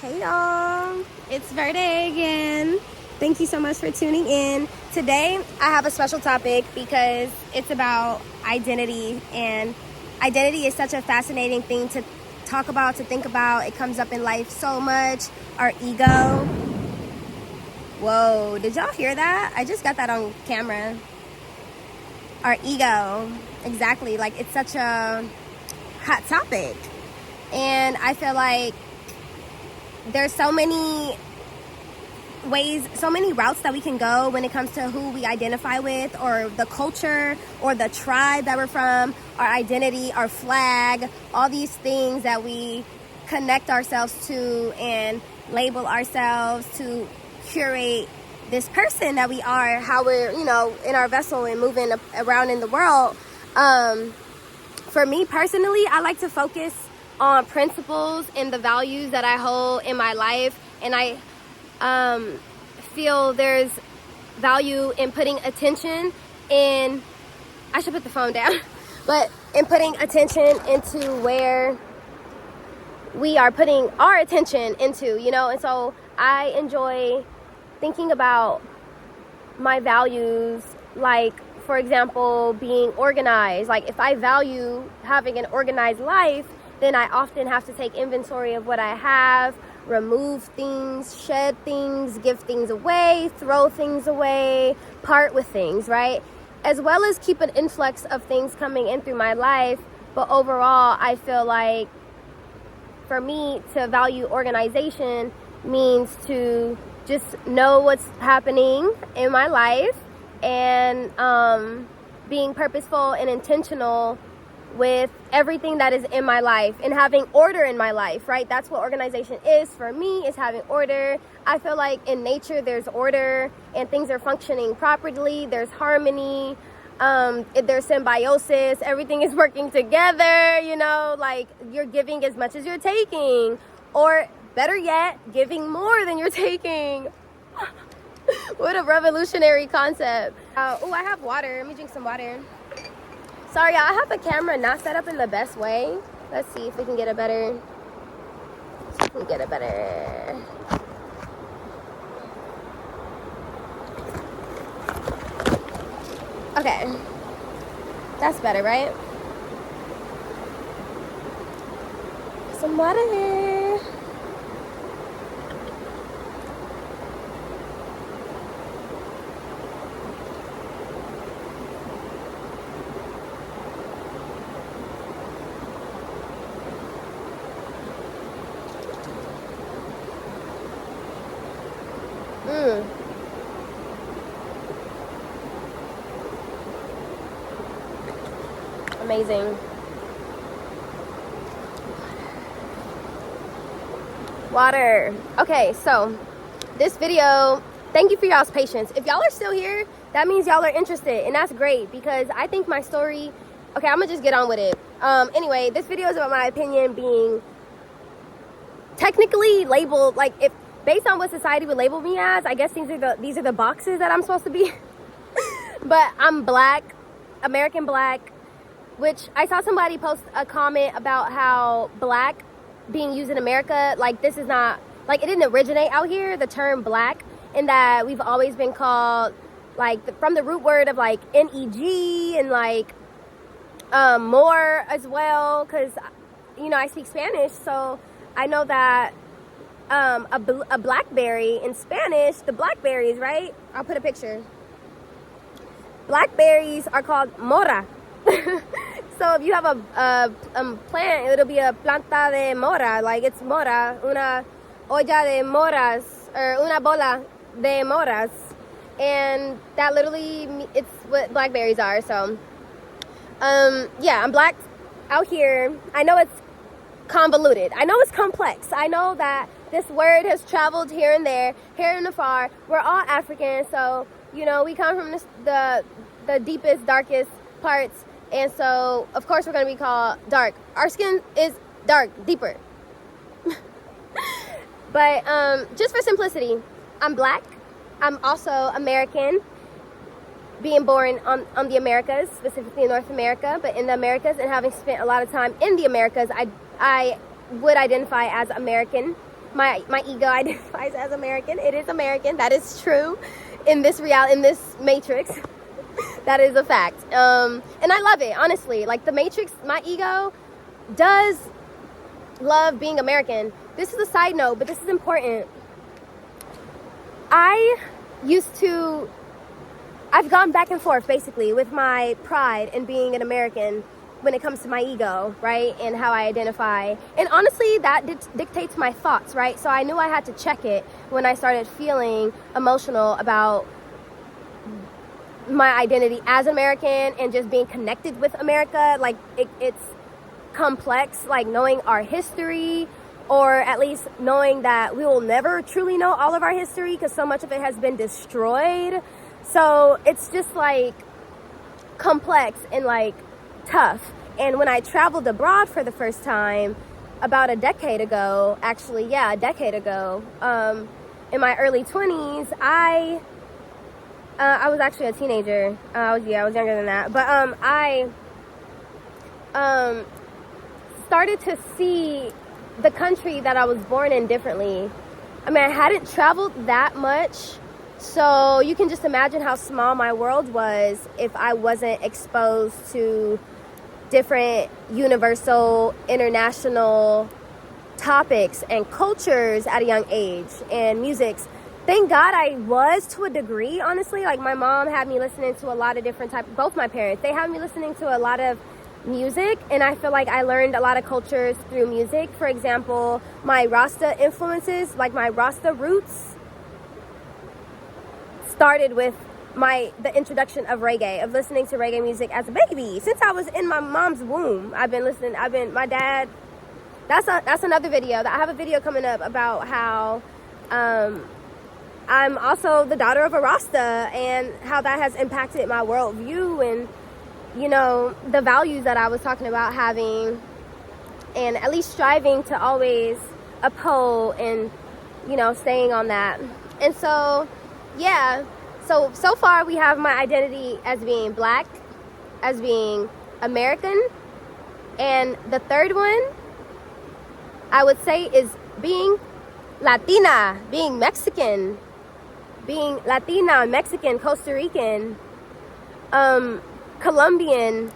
Hey y'all, it's Verday again. Thank you so much for tuning in. Today I have a special topic because it's about identity, and identity is such a fascinating thing to talk about, to think about. It comes up in life so much. Our ego. Whoa, did y'all hear that? I just got that on camera. Our ego, exactly. Like, it's such a hot topic, and I feel like there's so many ways, so many routes that we can go when it comes to who we identify with, or the culture, or the tribe that we're from, our identity, our flag, all these things that we connect ourselves to and label ourselves to curate this person that we are, how we're, in our vessel and moving around in the world. For me personally, I like to focus on principles and the values that I hold in my life, and I feel there's value in putting attention in, I should put the phone down, but in putting attention into where we are putting our attention into, and so I enjoy thinking about my values, like, for example, being organized. Like, if I value having an organized life, then I often have to take inventory of what I have, remove things, shed things, give things away, throw things away, part with things, right? As well as keep an influx of things coming in through my life. But overall, I feel like for me to value organization means to just know what's happening in my life, and being purposeful and intentional with everything that is in my life, and having order in my life, right? That's what organization is for me, is having order. I feel like in nature there's order and things are functioning properly. There's harmony, there's symbiosis, everything is working together, like you're giving as much as you're taking, or better yet, giving more than you're taking. What a revolutionary concept. Oh, I have water. Let me drink some water. Sorry, I have the camera not set up in the best way. Let's see if we can get a better. Okay, that's better, right? Some water here. Amazing. Water. Okay, so this video, thank you for y'all's patience. If y'all are still here, that means y'all are interested, and that's great, because I think my story, okay, I'm gonna just get on with it. Anyway, this video is about my opinion being technically labeled, like, if based on what society would label me as, I guess these are the boxes that I'm supposed to be. But I'm black, American black, which I saw somebody post a comment about how black being used in America, like, this is not, like, it didn't originate out here, the term black, in that we've always been called, like, from the root word of, like, neg, and, like, more as well, because, I speak Spanish, so I know that a blackberry in Spanish, the blackberries, right? I'll put a picture. Blackberries are called mora. So if you have a plant, it'll be a planta de mora, like, it's mora, una olla de moras, or una bola de moras, and that literally, it's what blackberries are. So yeah, I'm black out here. I know it's convoluted, I know it's complex, I know that this word has traveled here and there, here and afar. We're all African, so we come from the deepest, darkest parts. And so, of course, we're going to be called dark. Our skin is dark, deeper. But just for simplicity, I'm black. I'm also American, being born on the Americas, specifically in North America. But in the Americas, and having spent a lot of time in the Americas, I would identify as American. my ego identifies as American. It is American. That is true in this matrix. That is a fact. And I love it, honestly. Like the matrix, my ego does love being American. This is a side note, but this is important. I've gone back and forth basically with my pride in being an American when it comes to my ego, right? And how I identify. And honestly, that dictates my thoughts, right? So I knew I had to check it when I started feeling emotional about my identity as American and just being connected with America. Like it's complex, like knowing our history, or at least knowing that we will never truly know all of our history because so much of it has been destroyed. So it's just like complex and like tough. And when I traveled abroad for the first time about a decade ago, in my early 20s, I was actually a teenager. I was younger than that. But I started to see the country that I was born in differently. I mean, I hadn't traveled that much, so you can just imagine how small my world was if I wasn't exposed to different universal, international topics and cultures at a young age, and musics. Thank God I was, to a degree, honestly. Like my mom had me listening to a lot of different both my parents, they had me listening to a lot of music, and I feel like I learned a lot of cultures through music. For example, my Rasta influences, like my Rasta roots, started with the introduction of reggae, of listening to reggae music as a baby. Since I was in my mom's womb, my dad, that's another video. I have a video coming up about how I'm also the daughter of a Rasta and how that has impacted my worldview and, you know, the values that I was talking about having and at least striving to always uphold and, you know, staying on that. And so, yeah, so far we have my identity as being Black, as being American, and the third one I would say is being Latina, being Mexican, being Latina, Mexican, Costa Rican, Colombian,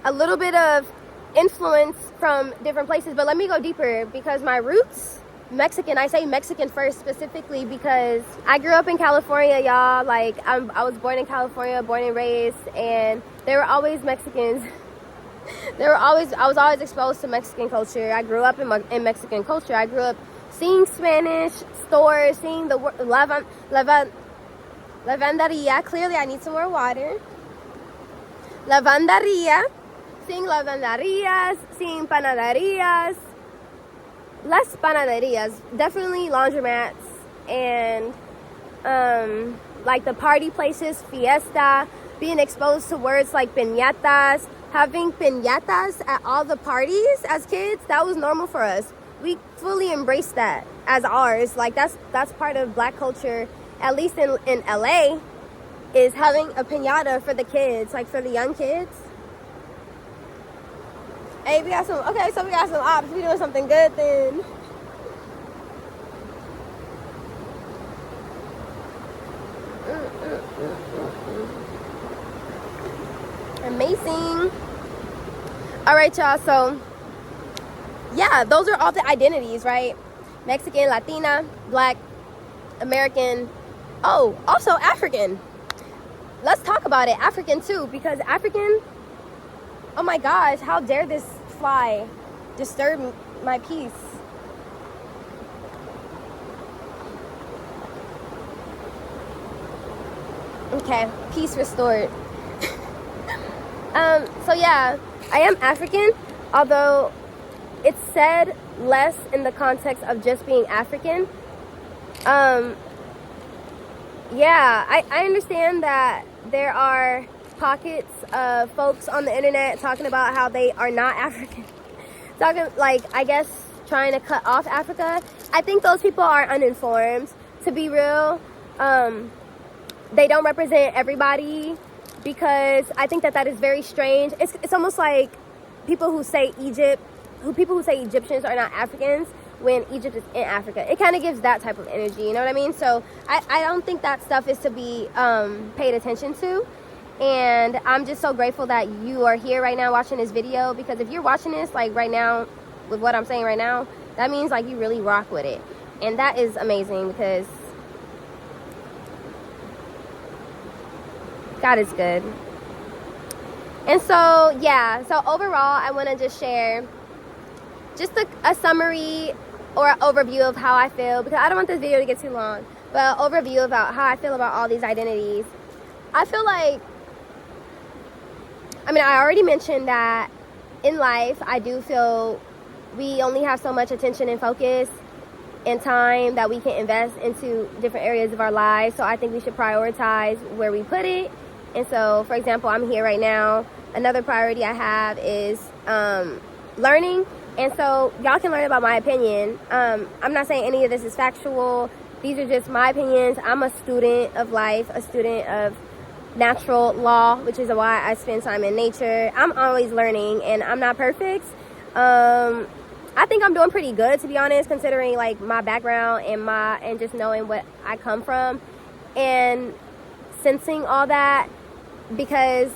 a little bit of influence from different places. But let me go deeper, because my roots, Mexican, I say Mexican first specifically because I grew up in California, y'all. Like I was born in California, born and raised, and there were always Mexicans. I was always exposed to Mexican culture. I grew up in Mexican culture. I grew up seeing Spanish stores, seeing the lavanderia. Clearly, I need some more water. Lavanderia, seeing lavanderias, seeing panaderias. Less panaderias, definitely laundromats, and like the party places, fiesta, being exposed to words like piñatas, having piñatas at all the parties as kids. That was normal for us. We fully embraced that as ours. Like that's part of Black culture, at least in LA, is having a piñata for the kids, like for the young kids. Hey, we got some ops. We doing something good then. Amazing. All right, y'all. So, yeah, those are all the identities, right? Mexican, Latina, Black, American. Oh, also African. Let's talk about it. African too, because African. Oh my gosh, how dare this fly disturb my peace? Okay, peace restored. So yeah, I am African, although it's said less in the context of just being African. Yeah, I understand that there are pockets of folks on the internet talking about how they are not African. Talking, like, I guess, trying to cut off Africa. I think those people are uninformed, to be real. They don't represent everybody, because I think that is very strange. It's almost like people who say Egyptians are not Africans, when Egypt is in Africa. It kind of gives that type of energy, you know what I mean? So I don't think that stuff is to be paid attention to. And I'm just so grateful that you are here right now watching this video, because if you're watching this like right now with what I'm saying right now, that means like you really rock with it. And that is amazing, because God is good. And so, yeah, so overall, I want to just share just a summary or an overview of how I feel, because I don't want this video to get too long, but an overview about how I feel about all these identities. I feel like, I mean, I already mentioned that in life, I do feel we only have so much attention and focus and time that we can invest into different areas of our lives. So I think we should prioritize where we put it. And so, for example, I'm here right now. Another priority I have is learning. And so y'all can learn about my opinion. I'm not saying any of this is factual. These are just my opinions. I'm a student of life, a student of natural law, which is why I spend time in nature. I'm always learning, and I'm not perfect. I think I'm doing pretty good, to be honest, considering like my background and just knowing what I come from and sensing all that, because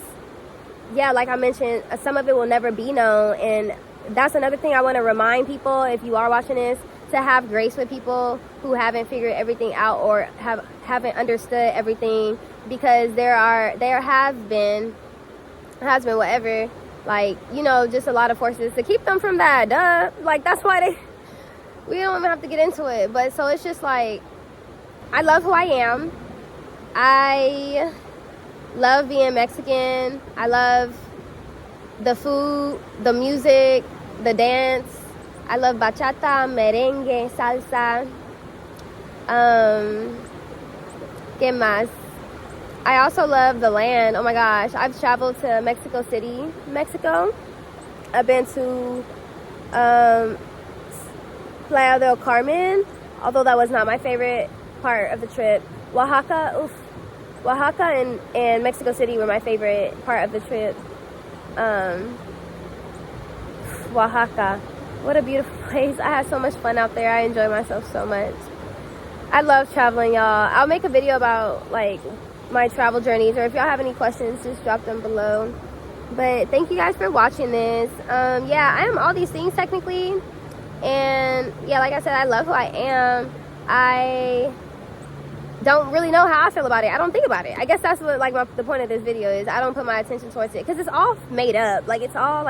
yeah, like I mentioned, some of it will never be known. And that's another thing I want to remind people, if you are watching this, to have grace with people who haven't figured everything out or haven't understood everything, because there has been whatever, like, you know, just a lot of forces to keep them from that. Duh. Like, that's why we don't even have to get into it. But so it's just like, I love who I am. I love being Mexican. I love the food, the music, the dance. I love bachata, merengue, salsa. ¿Qué más? I also love the land. Oh my gosh, I've traveled to Mexico City, Mexico. I've been to Playa del Carmen, although that was not my favorite part of the trip. Oaxaca, and Mexico City were my favorite part of the trip. Oaxaca, what a beautiful place. I had so much fun out there. I enjoy myself so much. I love traveling, y'all. I'll make a video about like my travel journeys, or if y'all have any questions, just drop them below. But thank you guys for watching this. Yeah, I am all these things technically, and yeah, like I said, I love who I am. I don't really know how I feel about it. I don't think about it. I guess that's what like the point of this video is. I don't put my attention towards it, because it's all made up. Like, it's all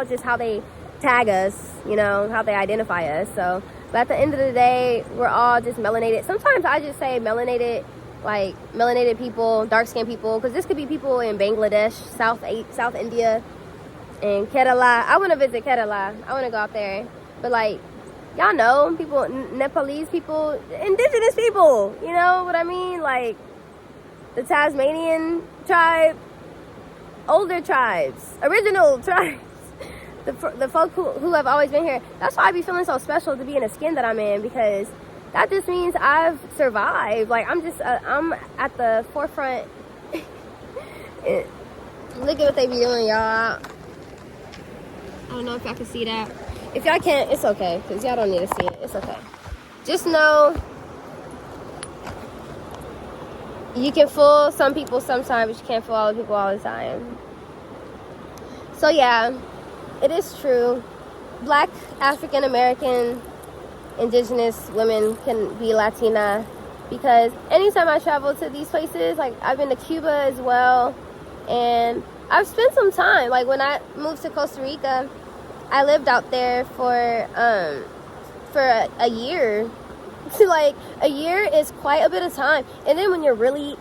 just how they tag us, you know, how they identify us. So, but at the end of the day, we're all just melanated. Sometimes I just say melanated, like melanated people, dark-skinned people, because this could be people in Bangladesh, South India, and Kerala. I want to visit Kerala. I want to go out there. But like, y'all know, people, Nepalese people, indigenous people, you know what I mean? Like, the Tasmanian tribe, older tribes, original tribes, the folk who have always been here. That's why I be feeling so special to be in the skin that I'm in, because that just means I've survived. Like, I'm at the forefront. Look at what they be doing, y'all. I don't know if y'all can see that. If y'all can't, it's okay, because y'all don't need to see it. It's okay. Just know you can fool some people sometimes, but you can't fool all the people all the time. So yeah, it is true. Black, African American, indigenous women can be Latina, because anytime I travel to these places, like I've been to Cuba as well, and I've spent some time. Like when I moved to Costa Rica, I lived out there for a year. So like a year is quite a bit of time. And then when you're really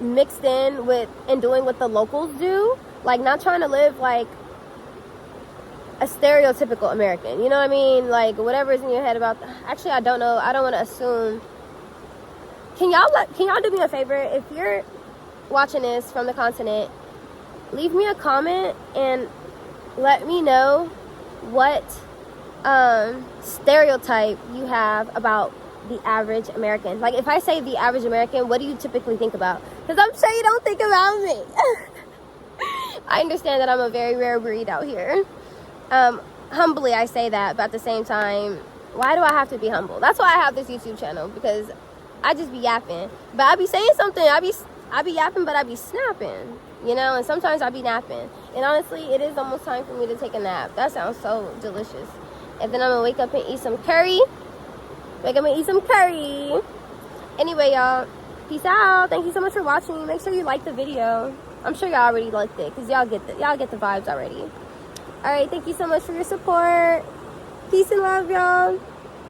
mixed in with and doing what the locals do, like not trying to live like a stereotypical American, you know what I mean? Like whatever's in your head about. Actually, I don't know. I don't want to assume. Can y'all do me a favor? If you're watching this from the continent, leave me a comment and let me know what stereotype you have about the average American. Like if I say the average American, what do you typically think about? Because I'm sure you don't think about me. I understand that I'm a very rare breed out here. Humbly I say that, but at the same time, Why do I have to be humble? That's why I have this YouTube channel, because I just be yapping. But I be saying something. I be yapping, but I be snapping. You know, and sometimes I be napping. And honestly, it is almost time for me to take a nap. That sounds so delicious. And then I'm gonna wake up and eat some curry. Anyway, y'all, peace out. Thank you so much for watching. Make sure you like the video. I'm sure y'all already liked it, because y'all get the vibes already. All right, thank you so much for your support. Peace and love, y'all.